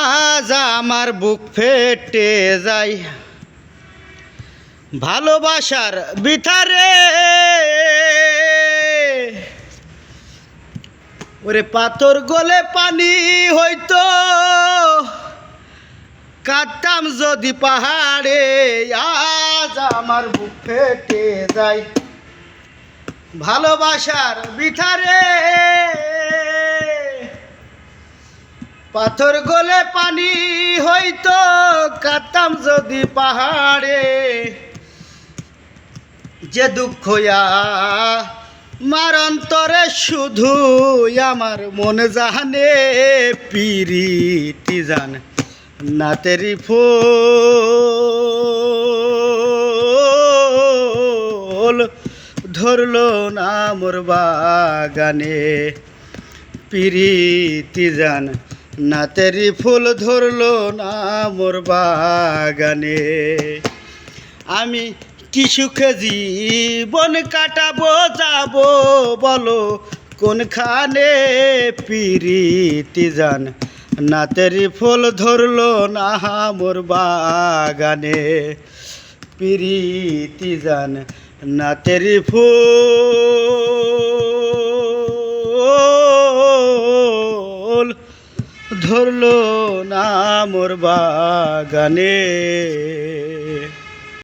আজ আমার বুক ফেটে যায় ভালোবাসার ভিতরে। ওরে পাথর গলে পানি হইতো, কাটতাম যদি পাহাড়ে। আজ আমার বুক ফেটে যায় ভালোবাসার ভিতরে। পাথর গলে পানি হইতো, কাটতাম যদি পাহাড়ে। যে দুঃখ আমার অন্তরে শুধু আমার মনে জানে, পিরিতি জান না তেরি ফুল ধরলো না মোর বাগানে। পিরিতি জান না তেরি ফুল ধরলো না মোর বাগানে। আমি কি সুখে জীবন কাটাবো, যাবো বলো কোনখানে। পিরিতি জান না তেরি ফুল ধরলো না মোর বাগানে। পিরিতি জান না তেরি ফুল ধরলো না মোর বাগানে।